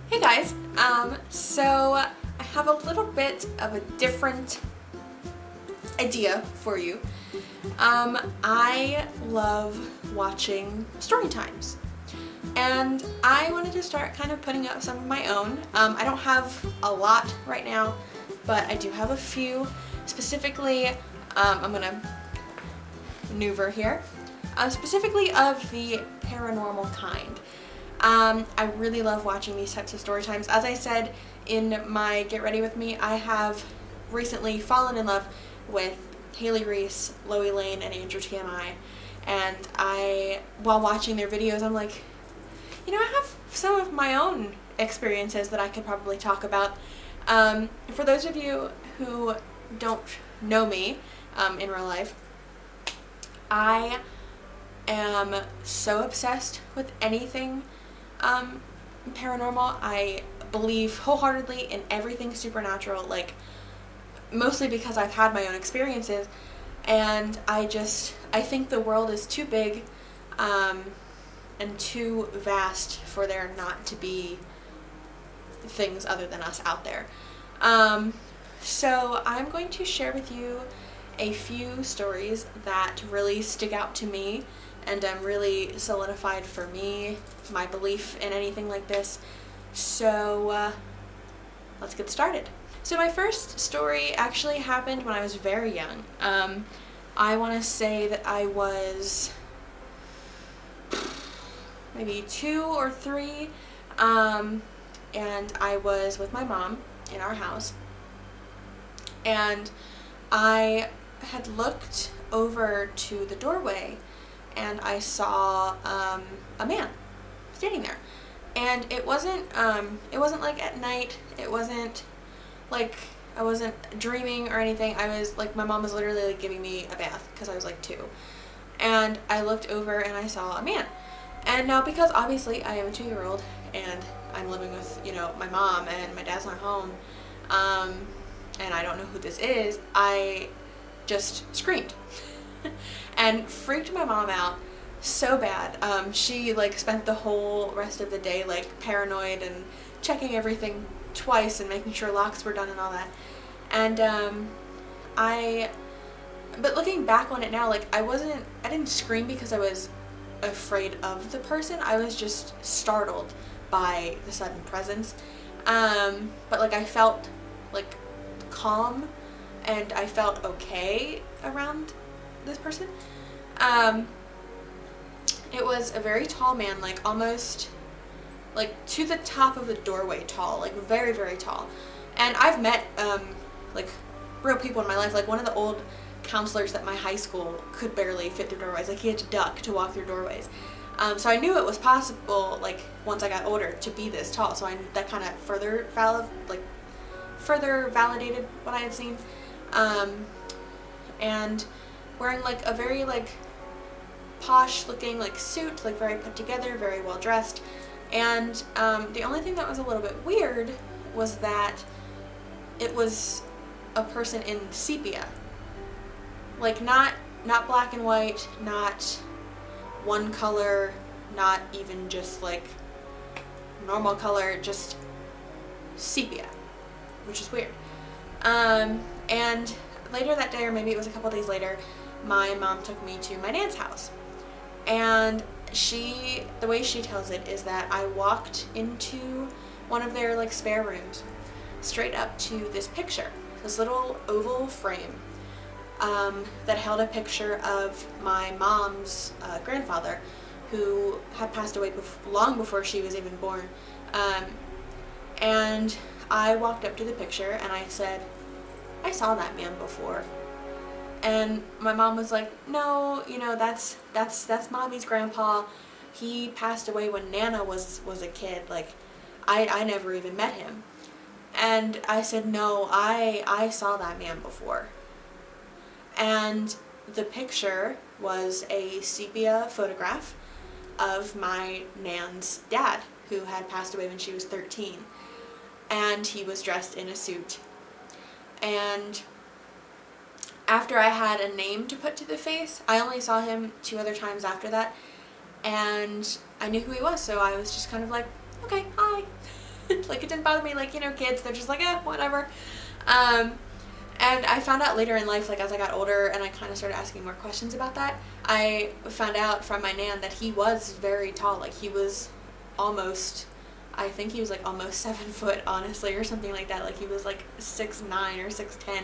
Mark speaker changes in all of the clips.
Speaker 1: Hey guys, so I have a little bit of a different idea for you. I love watching story times, and I wanted to start kind of putting up some of my own. I don't have a lot right now, but I do have a few. Specifically, I'm gonna maneuver here, specifically of the paranormal kind. I really love watching these types of story times. As I said in my Get Ready With Me, I have recently fallen in love with Haley Reese, Loie Lane, and Andrew TMI. And while watching their videos, I'm like, you know, I have some of my own experiences that I could probably talk about. For those of you who don't know me in real life, I am so obsessed with anything paranormal. I believe wholeheartedly in everything supernatural, like mostly because I've had my own experiences, and I think the world is too big and too vast for there not to be things other than us out there. So I'm going to share with you a few stories that really stick out to me and really solidified for me my belief in anything like this. So let's get started. So my first story actually happened when I was very young. I want to say that I was maybe 2 or 3, and I was with my mom in our house, and I had looked over to the doorway and I saw a man standing there. And it wasn't like at night. It wasn't like I wasn't dreaming or anything. I was like, my mom was literally like giving me a bath because I was like 2. And I looked over and I saw a man. And now, because obviously I am a 2-year-old and I'm living with, you know, my mom and my dad's not home, and I don't know who this is, I just screamed and freaked my mom out so bad. She like spent the whole rest of the day like paranoid and checking everything twice and making sure locks were done and all that. And but looking back on it now, like I didn't scream because I was afraid of the person. I was just startled by the sudden presence. But like I felt like calm and I felt okay around this person. It was a very tall man, like almost like to the top of the doorway tall, like very, very tall. And I've met like real people in my life. Like one of the old counselors at my high school could barely fit through doorways. Like he had to duck to walk through doorways. So I knew it was possible, like once I got older, to be this tall. So that kind of further validated what I had seen. And wearing like a very like posh looking like suit, like very put together, very well dressed. And the only thing that was a little bit weird was that it was a person in sepia. Like not black and white, not one color, not even just like normal color, just sepia, which is weird. And later that day, or maybe it was a couple days later, my mom took me to my nan's house. And the way she tells it is that I walked into one of their like spare rooms, straight up to this picture, this little oval frame that held a picture of my mom's grandfather, who had passed away long before she was even born. And I walked up to the picture and I said, I saw that man before. And my mom was like, no, you know, that's Mommy's grandpa. He passed away when Nana was a kid. Like, I never even met him. And I said, no, I saw that man before. And the picture was a sepia photograph of my nan's dad, who had passed away when she was 13. And he was dressed in a suit. And after I had a name to put to the face, I only saw him 2 other times after that, and I knew who he was, so I was just kind of like, okay, hi. Like, it didn't bother me. Like, you know, kids, they're just like, whatever. And I found out later in life, like as I got older and I kind of started asking more questions about that, I found out from my nan that he was very tall. Like, he was almost, I think he was like almost 7 foot, honestly, or something like that. Like, he was like 6'9" or 6'10".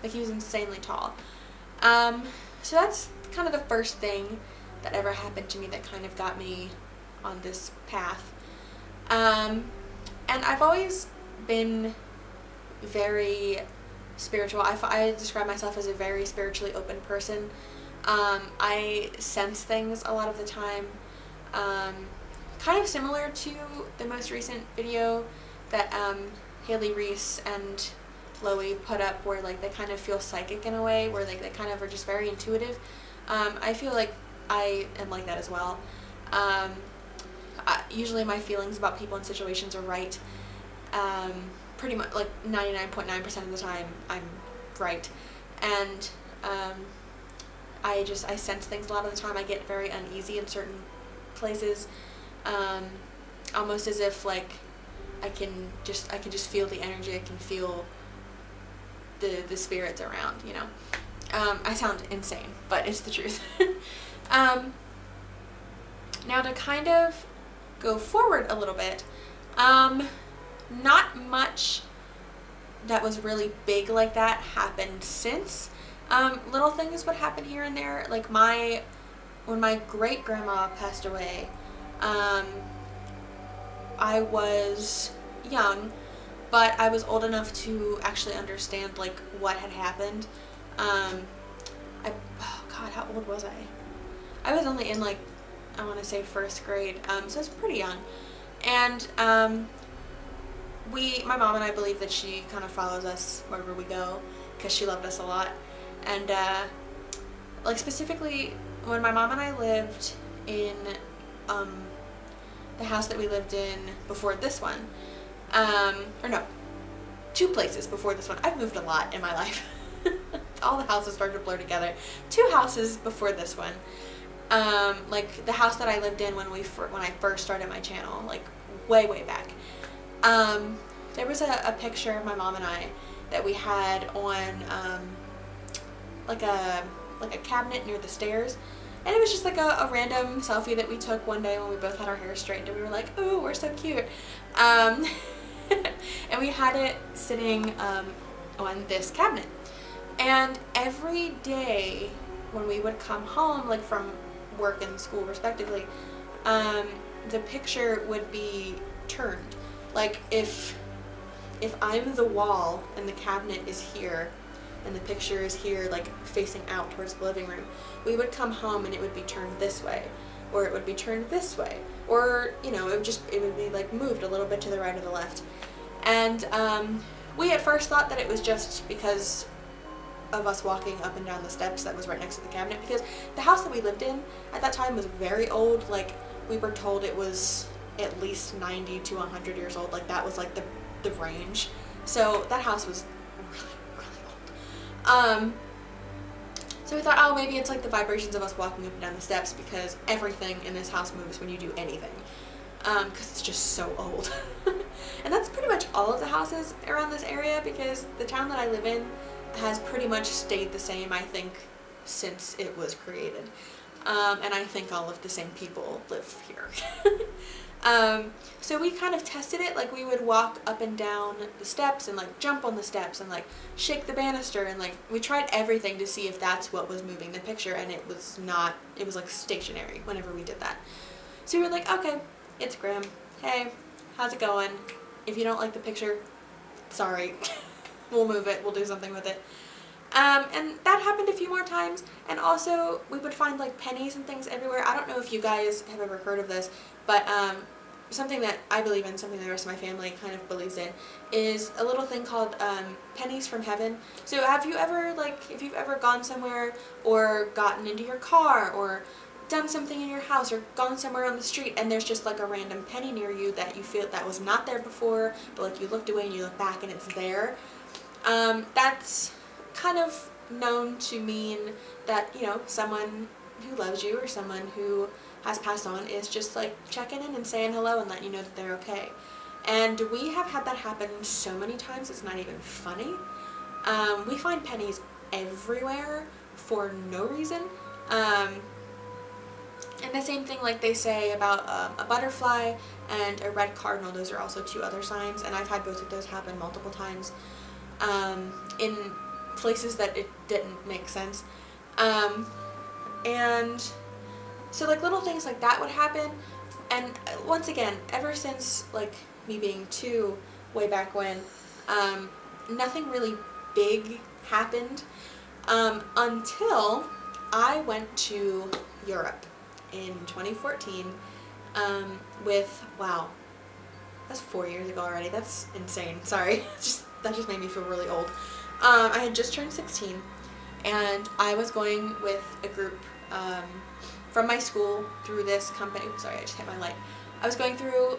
Speaker 1: Like, he was insanely tall. So that's kind of the first thing that ever happened to me that kind of got me on this path. And I've always been very spiritual. I describe myself as a very spiritually open person. I sense things a lot of the time. Kind of similar to the most recent video that Haley Reese and Chloe put up, where like they kind of feel psychic in a way, where like they kind of are just very intuitive. I feel like I am like that as well. Usually my feelings about people and situations are right. Pretty much like 99.9% of the time I'm right. And I sense things a lot of the time. I get very uneasy in certain places, almost as if like I can just feel the energy. I can feel the spirits around, you know. I sound insane, but it's the truth. Now to kind of go forward a little bit, not much that was really big like that happened since. Little things would happen here and there. Like when my great grandma passed away, I was young, but I was old enough to actually understand like what had happened. Oh God, how old was I? I was only in like, I want to say 1st grade, so I was pretty young. And my mom and I believe that she kind of follows us wherever we go because she loved us a lot. And like specifically when my mom and I lived in the house that we lived in before this one, or no, 2 places before this one. I've moved a lot in my life. All the houses started to blur together. 2 houses before this one. Like the house that I lived in when I first started my channel, like way back. There was a picture of my mom and I that we had on like a cabinet near the stairs, and it was just like a random selfie that we took one day when we both had our hair straightened, and we were like, oh, we're so cute. And we had it sitting on this cabinet, and every day when we would come home, like from work and school respectively, the picture would be turned. Like if I'm the wall and the cabinet is here and the picture is here, like facing out towards the living room, we would come home and it would be turned this way, or it would be turned this way, or, you know, it would be like moved a little bit to the right or the left. And we at first thought that it was just because of us walking up and down the steps that was right next to the cabinet, because the house that we lived in at that time was very old. Like, we were told it was at least 90 to 100 years old. Like, that was like the range. So that house was really old. So we thought, oh, maybe it's like the vibrations of us walking up and down the steps, because everything in this house moves when you do anything, because it's just so old. And that's pretty much all of the houses around this area, because the town that I live in has pretty much stayed the same, I think, since it was created. And I think all of the same people live here. So we kind of tested it. Like, we would walk up and down the steps and like jump on the steps and like shake the banister, and like we tried everything to see if that's what was moving the picture, and it was not. It was like stationary whenever we did that. So we were like, okay, it's Graham. Hey, how's it going? If you don't like the picture, sorry. We'll move it. We'll do something with it. And that happened a few more times. And also, we would find like pennies and things everywhere. I don't know if you guys have ever heard of this, but something that I believe in, something the rest of my family kind of believes in, is a little thing called pennies from heaven. So have you ever, like, if you've ever gone somewhere or gotten into your car or done something in your house or gone somewhere on the street and there's just like a random penny near you that you feel that was not there before, but like you looked away and you look back and it's there, that's kind of known to mean that, you know, someone who loves you or someone who has passed on is just like checking in and saying hello and letting you know that they're okay. And we have had that happen so many times, it's not even funny. We find pennies everywhere for no reason. And the same thing like they say about a butterfly and a red cardinal, those are also two other signs, and I've had both of those happen multiple times in places that it didn't make sense. And so like little things like that would happen, and once again, ever since like me being 2 way back when, nothing really big happened until I went to Europe in 2014 with, wow, that's 4 years ago already. That's insane. Sorry. That just made me feel really old. I had just turned 16, and I was going with a group from my school through this company. Oops, sorry, I just hit my light. I was going through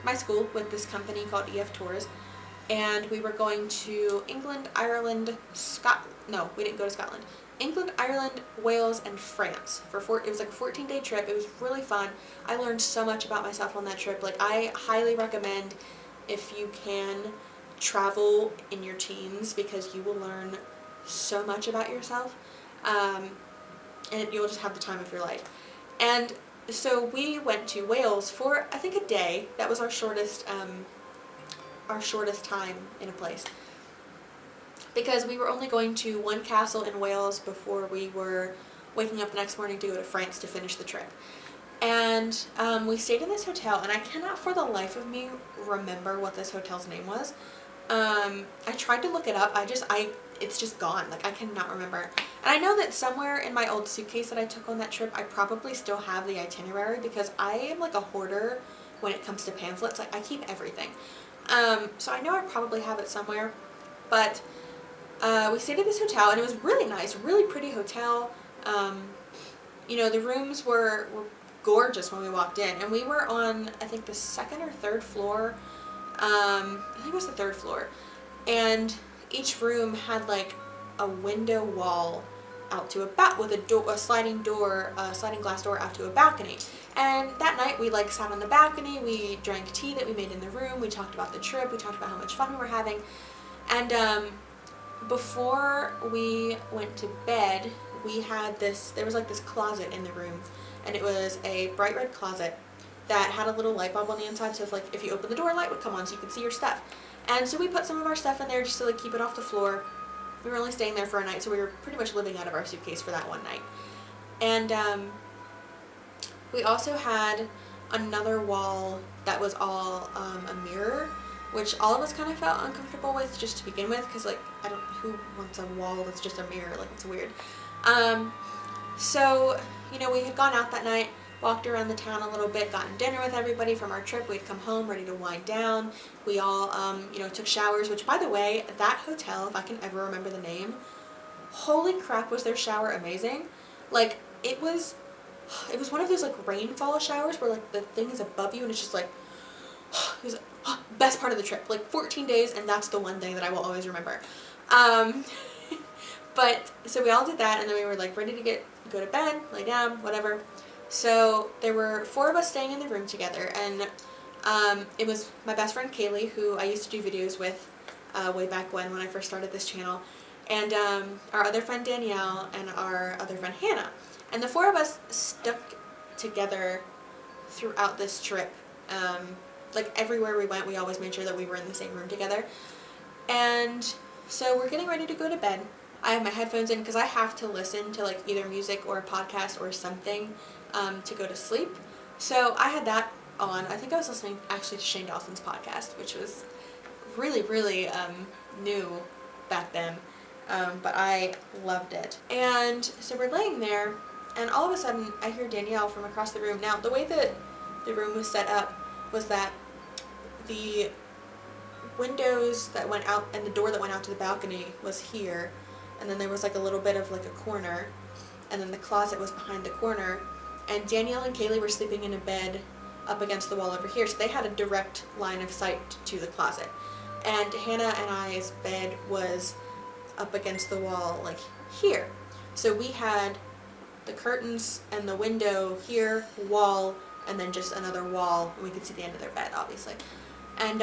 Speaker 1: my school with this company called EF Tours, and we were going to England, Ireland, Scotland. No, we didn't go to Scotland. England, Ireland, Wales, and France. It was like a 14-day trip. It was really fun. I learned so much about myself on that trip. Like, I highly recommend, if you can, travel in your teens, because you will learn so much about yourself, and you'll just have the time of your life. And so we went to Wales for, I think, a day. That was our shortest time in a place, because we were only going to one castle in Wales before we were waking up the next morning to go to France to finish the trip. And we stayed in this hotel, and I cannot for the life of me remember what this hotel's name was. I tried to look it up. It's just gone. Like, I cannot remember. And I know that somewhere in my old suitcase that I took on that trip, I probably still have the itinerary, because I am like a hoarder when it comes to pamphlets. Like, I keep everything. So I know I probably have it somewhere, but we stayed at this hotel, and it was really nice, really pretty hotel. You know, the rooms were gorgeous when we walked in, and we were on, I think, the 2nd or 3rd floor. I think it was the 3rd floor, and each room had like a window wall out to with a sliding glass door out to a balcony. And that night we like sat on the balcony, we drank tea that we made in the room, we talked about the trip, we talked about how much fun we were having, and before we went to bed, there was like this closet in the room, and it was a bright red closet that had a little light bulb on the inside, so if you open the door, light would come on so you could see your stuff. And so we put some of our stuff in there just to like keep it off the floor. We were only staying there for a night, so we were pretty much living out of our suitcase for that one night. And we also had another wall that was all a mirror, which all of us kind of felt uncomfortable with just to begin with, because like, who wants a wall that's just a mirror? Like, it's weird. So, you know, we had gone out that night, walked around the town a little bit, gotten dinner with everybody from our trip. We'd come home ready to wind down. We all, you know, took showers, which, by the way, that hotel, if I can ever remember the name, holy crap, was their shower amazing. Like, it was one of those like rainfall showers where like the thing is above you and it's just like, it was best part of the trip. Like 14 days, and that's the one thing that I will always remember. But so we all did that, and then we were like ready to go to bed, lay down, whatever. So there were 4 of us staying in the room together, and it was my best friend Kaylee, who I used to do videos with way back when I first started this channel, and our other friend Danielle, and our other friend Hannah. And the 4 of us stuck together throughout this trip. Like everywhere we went, we always made sure that we were in the same room together. And so we're getting ready to go to bed. I have my headphones in because I have to listen to like either music or a podcast or something to go to sleep. So I had that on. I think I was listening actually to Shane Dawson's podcast, which was really, really new back then. But I loved it. And so we're laying there, and all of a sudden I hear Danielle from across the room. Now, the way that the room was set up was that the windows that went out and the door that went out to the balcony was here, and then there was like a little bit of like a corner, and then the closet was behind the corner, and Danielle and Kaylee were sleeping in a bed up against the wall over here, so they had a direct line of sight to the closet. And Hannah and I's bed was up against the wall like here. So we had the curtains and the window here, wall, and then just another wall, and we could see the end of their bed, obviously. And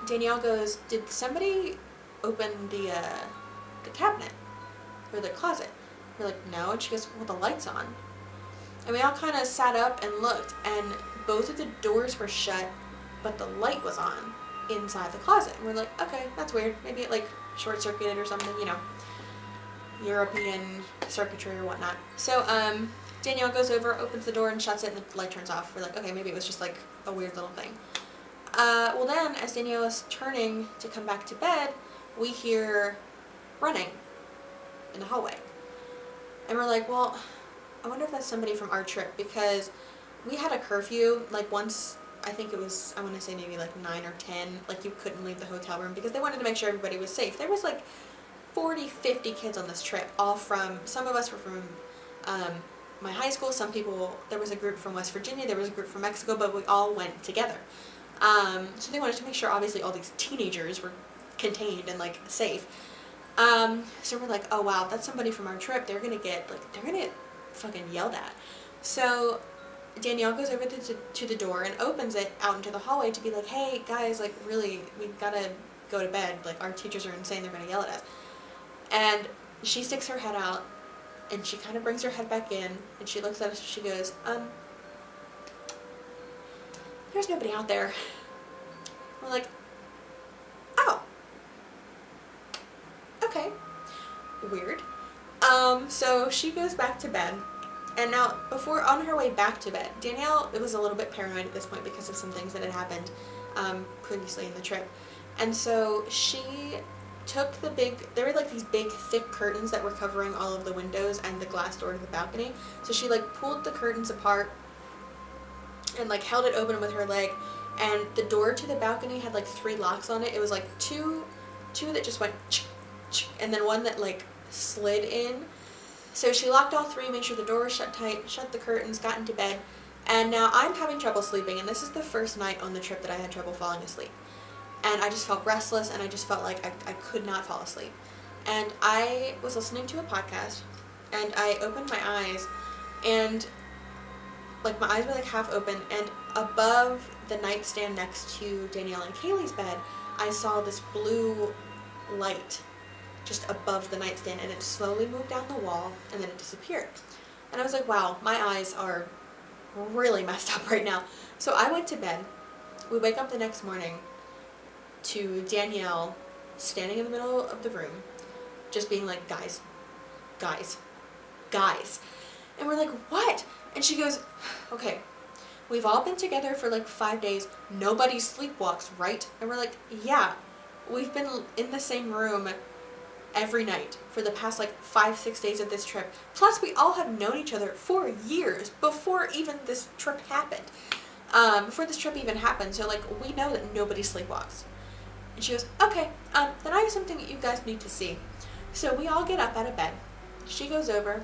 Speaker 1: Danielle goes, did somebody open the cabinet or the closet? We're like, no. And she goes, well, the light's on. And we all kind of sat up and looked, and both of the doors were shut, but the light was on inside the closet. And we're like, okay, that's weird. Maybe it like short-circuited or something, you know, European circuitry or whatnot. So Danielle goes over, opens the door and shuts it, and the light turns off. We're like, okay, maybe it was just like a weird little thing. Well then, as Danielle is turning to come back to bed, we hear running in the hallway. And we're like, well, I wonder if that's somebody from our trip, because we had a curfew, like once, I think it was, I want to say maybe like 9 or 10, like you couldn't leave the hotel room because they wanted to make sure everybody was safe. There was like 40, 50 kids on this trip, all from, some of us were from my high school, some people, there was a group from West Virginia, there was a group from Mexico, but we all went together. So they wanted to make sure obviously all these teenagers were contained and like safe. So we're like, oh wow, that's somebody from our trip, they're gonna get fucking yelled at. So Danielle goes over to the door and opens it out into the hallway to be like, hey guys, like really, we gotta go to bed, like our teachers are insane, they're gonna yell at us. And she sticks her head out and she kind of brings her head back in and she looks at us and she goes, there's nobody out there. We're like, oh, okay, weird. So she goes back to bed, and now before, on her way back to bed, Danielle, it was a little bit paranoid at this point because of some things that had happened previously in the trip, and so she took the there were like these big thick curtains that were covering all of the windows and the glass door to the balcony, so she like pulled the curtains apart and like held it open with her leg, and the door to the balcony had like 3 locks on it. It was like two that just went and then one that like slid in. So she locked all 3, made sure the door was shut tight, shut the curtains, got into bed, and now I'm having trouble sleeping, and this is the first night on the trip that I had trouble falling asleep. And I just felt restless, and I just felt like I could not fall asleep. And I was listening to a podcast, and I opened my eyes, and like my eyes were like half open, and above the nightstand next to Danielle and Kaylee's bed, I saw this blue light just above the nightstand, and it slowly moved down the wall and then it disappeared. And I was like, wow, my eyes are really messed up right now. So I went to bed. We wake up the next morning to Danielle standing in the middle of the room just being like, guys. And we're like, what? And she goes, okay, we've all been together for like 5 days, nobody sleepwalks, right? And we're like, yeah, we've been in the same room every night for the past like 5-6 days of this trip. Plus we all have known each other for years before even this trip happened. Before this trip even happened, so like we know that nobody sleepwalks. And she goes, okay, then I have something that you guys need to see. So we all get up out of bed. She goes over,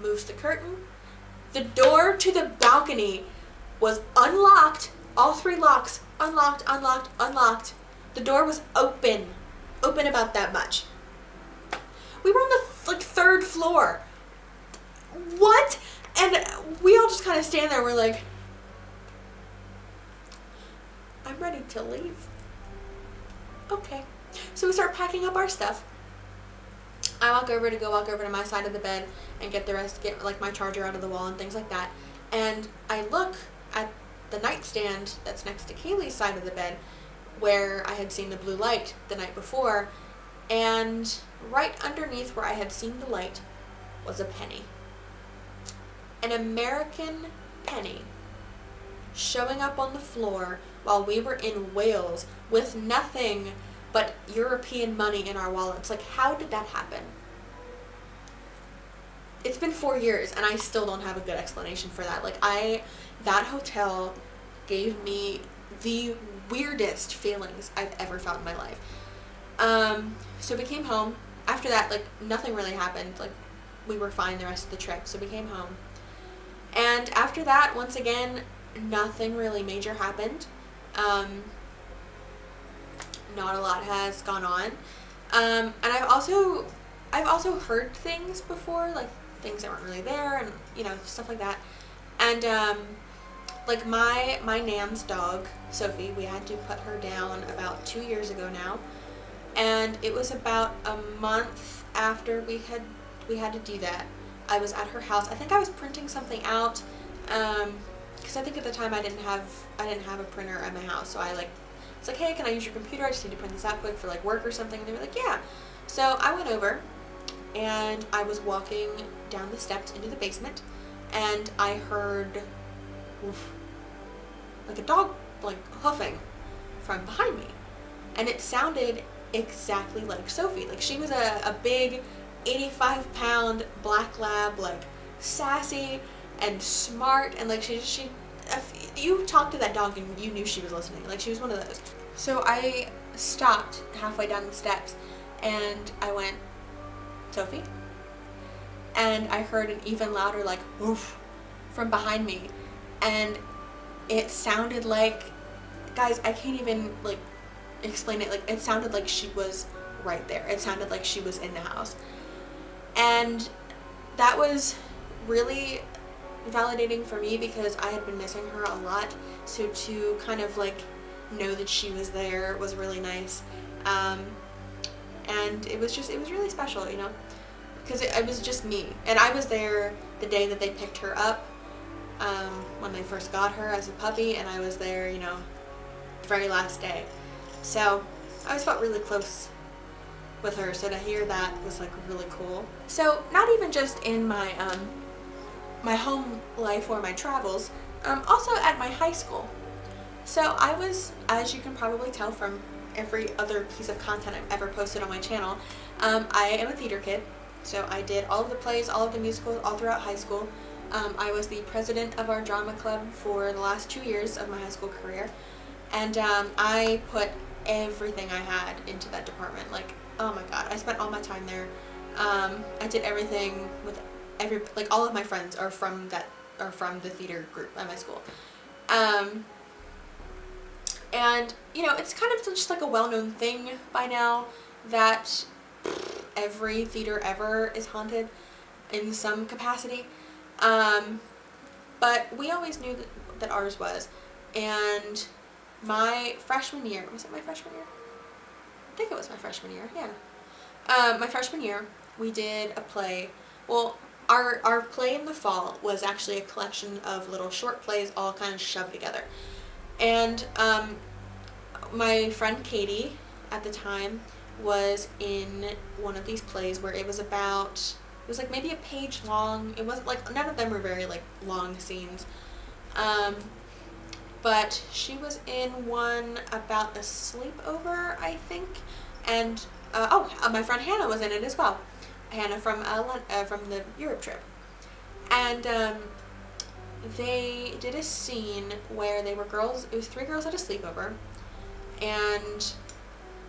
Speaker 1: moves the curtain. The door to the balcony was unlocked. All 3 locks, unlocked. The door was open about that much. We were on the like 3rd floor. What? And we all just kind of stand there. We're like, I'm ready to leave. Okay. So we start packing up our stuff. I walk over to my side of the bed and get like my charger out of the wall and things like that. And I look at the nightstand that's next to Kaylee's side of the bed where I had seen the blue light the night before, and right underneath where I had seen the light was a penny. An American penny showing up on the floor while we were in Wales with nothing but European money in our wallets. Like, how did that happen? It's been 4 years and I still don't have a good explanation for that. Like, that hotel gave me the weirdest feelings I've ever felt in my life. So we came home. After that, like, nothing really happened. Like, we were fine the rest of the trip, so we came home. And after that, once again, nothing really major happened. Not a lot has gone on. And I've also heard things before, like things that weren't really there, and you know, stuff like that. And like my Nam's dog, Sophie, we had to put her down about 2 years ago now. And it was about a month after we had to do that. I was at her house. I think I was printing something out, because I think at the time I didn't have a printer at my house. So I was like, hey, can I use your computer? I just need to print this out quick for like work or something. And they were like, yeah. So I went over, and I was walking down the steps into the basement, and I heard like a dog like hoofing from behind me, and it sounded exactly like Sophie. Like she was a big 85-pound black lab, like sassy and smart, and like she if you talked to that dog and you knew she was listening. Like she was one of those. So I stopped halfway down the steps and I went, Sophie? And I heard an even louder like oof from behind me, and it sounded like, guys, I can't even like explain it. Like it sounded like she was right there. It sounded like she was in the house. And that was really validating for me because I had been missing her a lot. So to kind of like know that she was there was really nice. And it was really special, you know, because it was just me. And I was there the day that they picked her up, when they first got her as a puppy, and I was there, you know, the very last day. So I always felt really close with her, so to hear that was like really cool. So not even just in my my home life or my travels, also at my high school. So I was, as you can probably tell from every other piece of content I've ever posted on my channel, I am a theater kid. So I did all of the plays, all of the musicals, all throughout high school. I was the president of our drama club for the last 2 years of my high school career. And I put everything I had into that department. Like, oh my god, I spent all my time there. I did everything with like all of my friends are from the theater group at my school. And you know, it's kind of just like a well-known thing by now that every theater ever is haunted in some capacity. But we always knew that ours was. And my freshman year, was it my freshman year? I think it was my freshman year, yeah. My freshman year, we did a play. Well, our play in the fall was actually a collection of little short plays all kind of shoved together. And my friend Katie at the time was in one of these plays where it was like maybe a page long. It wasn't like, none of them were very like long scenes. But she was in one about a sleepover, I think. And my friend Hannah was in it as well. Hannah from the Europe trip. And they did a scene where they were girls. It was 3 girls at a sleepover, and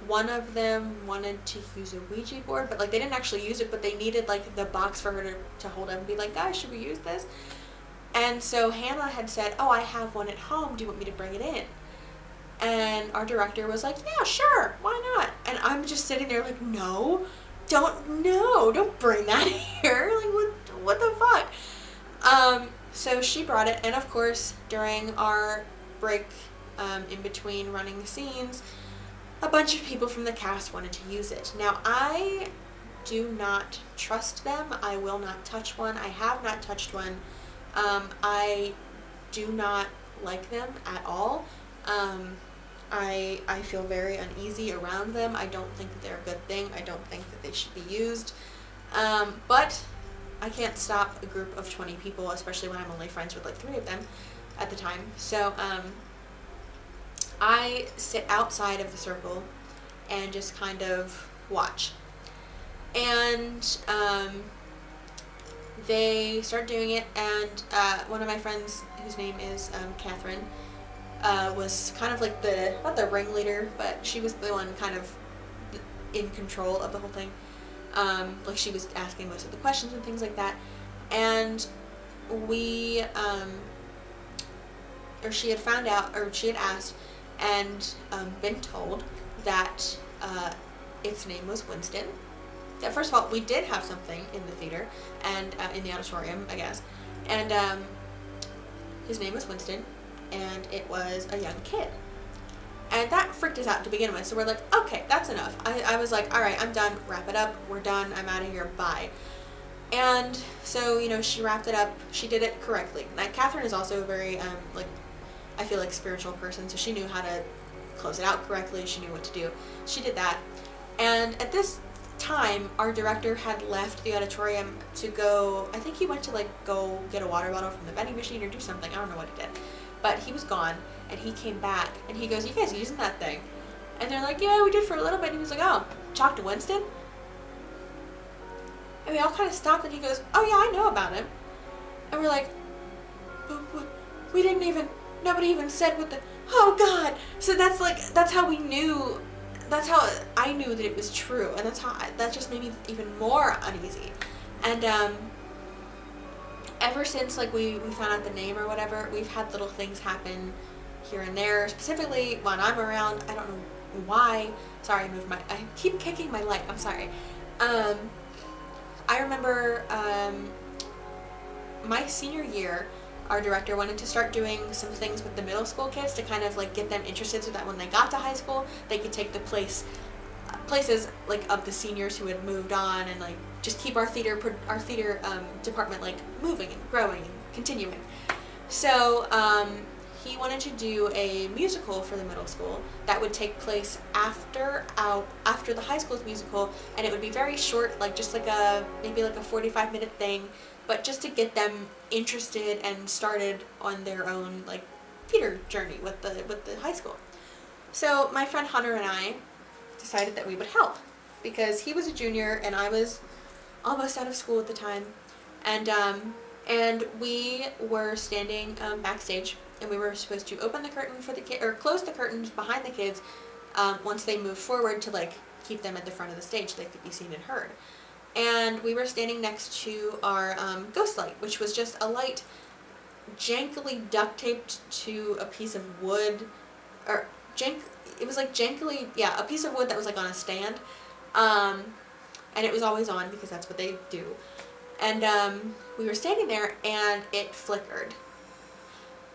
Speaker 1: one of them wanted to use a Ouija board, but like they didn't actually use it, but they needed like the box for her to hold up and be like, guys, should we use this? And so Hannah had said, oh, I have one at home. Do you want me to bring it in? And our director was like, yeah, sure, why not? And I'm just sitting there like, don't bring that here. Like, what the fuck? So she brought it, and of course, during our break, in between running the scenes, a bunch of people from the cast wanted to use it. Now, I do not trust them. I will not touch one. I have not touched one. I do not like them at all. I feel very uneasy around them. I don't think that they're a good thing. I don't think that they should be used. But I can't stop a group of 20 people, especially when I'm only friends with like 3 of them at the time. So I sit outside of the circle and just kind of watch. And they start doing it, and one of my friends, whose name is Catherine, was kind of like not the ringleader, but she was the one kind of in control of the whole thing. Like she was asking most of the questions and things like that. And she had found out, or she had asked and been told that its name was Winston. That first of all, we did have something in the theater and in the auditorium, I guess. And his name was Winston. and it was a young kid. And that freaked us out to begin with. So we're like, okay, that's enough. I was like, all right, I'm done. Wrap it up. We're done. I'm out of here. Bye. And so, she wrapped it up. She did it correctly. Like, Catherine is also a very, I feel like spiritual person. So she knew how to close it out correctly. She knew what to do. She did that. And at this time, our director had left the auditorium to go, I think he went to go get a water bottle from the vending machine or do something. I don't know what he did. But he was gone, and he came back, and he goes, you guys using that thing? And they're like, yeah, we did for a little bit. And he was like, oh, talk to Winston? And we all kind of stopped, and he goes, oh yeah, I know about him. And we're like, but we didn't even, nobody even said what the, oh God. So that's how we knew, that's how I knew that it was true. And that just made me even more uneasy. And, ever since we found out the name or whatever, we've had little things happen here and there. Specifically when I'm around, I don't know why. Sorry, I keep kicking my light. I'm sorry. I remember my senior year, our director wanted to start doing some things with the middle school kids to kind of get them interested so that when they got to high school, they could take the places of the seniors who had moved on, and just keep our theater department moving and growing and continuing. So he wanted to do a musical for the middle school that would take place after the high school's musical, and it would be very short, maybe a 45-minute thing, but just to get them interested and started on their own theater journey with the high school. So my friend Hunter and I decided that we would help, because he was a junior and I was almost out of school at the time, and we were standing backstage, and we were supposed to open the curtain for the kid, or close the curtains behind the kids once they moved forward, to keep them at the front of the stage so they could be seen and heard. And we were standing next to our ghost light, which was just a light jankily duct taped to a piece of wood, it was jankily, a piece of wood that was on a stand, and it was always on because that's what they do. And we were standing there, and it flickered.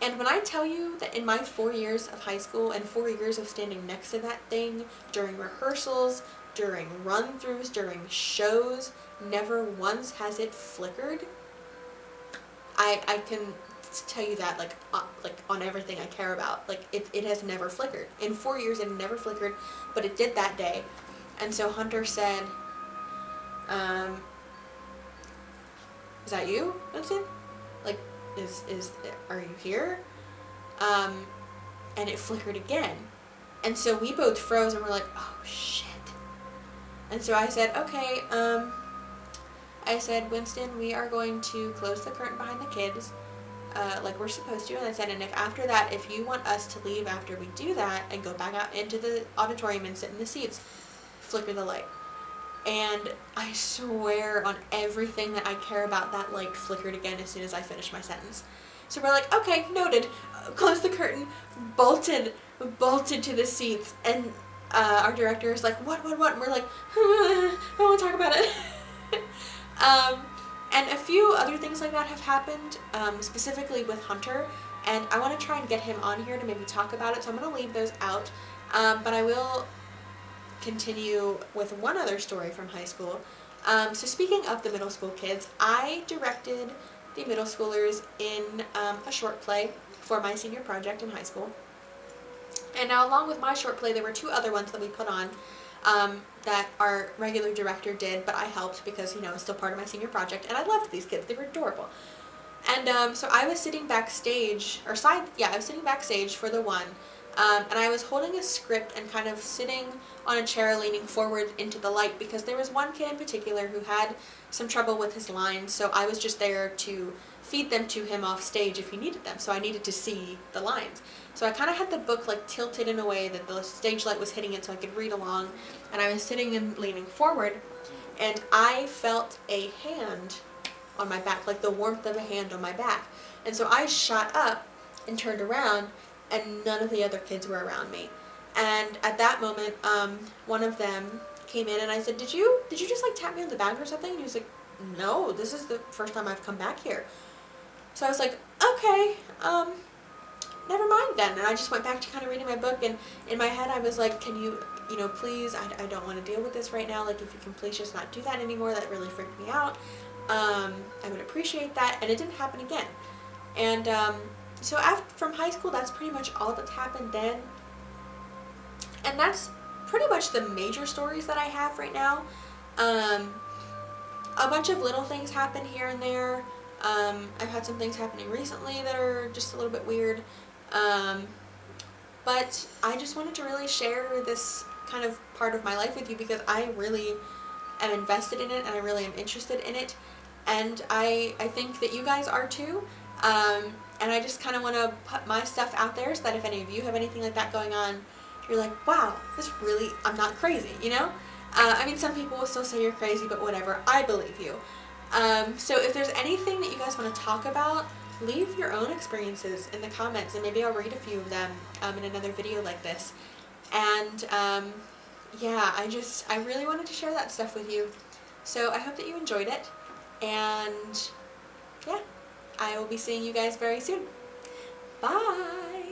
Speaker 1: And when I tell you that in my 4 years of high school and 4 years of standing next to that thing during rehearsals, during run-throughs, during shows, never once has it flickered, I can tell you that on everything I care about, it has never flickered. In 4 years it never flickered, but it did that day. And so Hunter said, is that you, Vincent? Are you here? And it flickered again. And so we both froze, and we're like, oh shit. And so I said, okay, I said, Winston, we are going to close the curtain behind the kids, like we're supposed to. And I said, and after that, if you want us to leave after we do that and go back out into the auditorium and sit in the seats, flicker the light. And I swear on everything that I care about, that light flickered again as soon as I finished my sentence. So we're like, okay, noted. Close the curtain, bolted to the seats, and our director is like, what? And we're like, I don't want to talk about it. And a few other things like that have happened, specifically with Hunter, and I want to try and get him on here to maybe talk about it, so I'm going to leave those out, but I will continue with one other story from high school. So speaking of the middle school kids, I directed the middle schoolers in a short play for my senior project in high school. And now, along with my short play, there were two other ones that we put on that our regular director did, but I helped because, it's still part of my senior project, and I loved these kids. They were adorable. And so I was sitting backstage, I was sitting backstage for the one, and I was holding a script and kind of sitting on a chair leaning forward into the light, because there was one kid in particular who had some trouble with his lines, so I was just there to feed them to him off stage if he needed them, so I needed to see the lines. So I kind of had the book tilted in a way that the stage light was hitting it so I could read along, and I was sitting and leaning forward, and I felt a hand on my back, the warmth of a hand on my back. And so I shot up and turned around, and none of the other kids were around me. And at that moment, one of them came in, and I said, did you just tap me on the back or something? And he was like, no, this is the first time I've come back here. So I was like, okay, never mind then. And I just went back to kind of reading my book, and in my head I was like, can you, please, I don't want to deal with this right now. Like, if you can please just not do that anymore, that really freaked me out. I would appreciate that. And it didn't happen again. And so from high school, that's pretty much all that's happened then. And that's pretty much the major stories that I have right now. A bunch of little things happen here and there. I've had some things happening recently that are just a little bit weird. But I just wanted to really share this kind of part of my life with you because I really am invested in it and I really am interested in it. And I think that you guys are too. And I just kind of want to put my stuff out there so that if any of you have anything like that going on, you're like, wow, I'm not crazy, I mean, some people will still say you're crazy, but whatever, I believe you. So if there's anything that you guys want to talk about, leave your own experiences in the comments, and maybe I'll read a few of them in another video like this. And yeah, I really wanted to share that stuff with you. So I hope that you enjoyed it, and yeah, I will be seeing you guys very soon. Bye!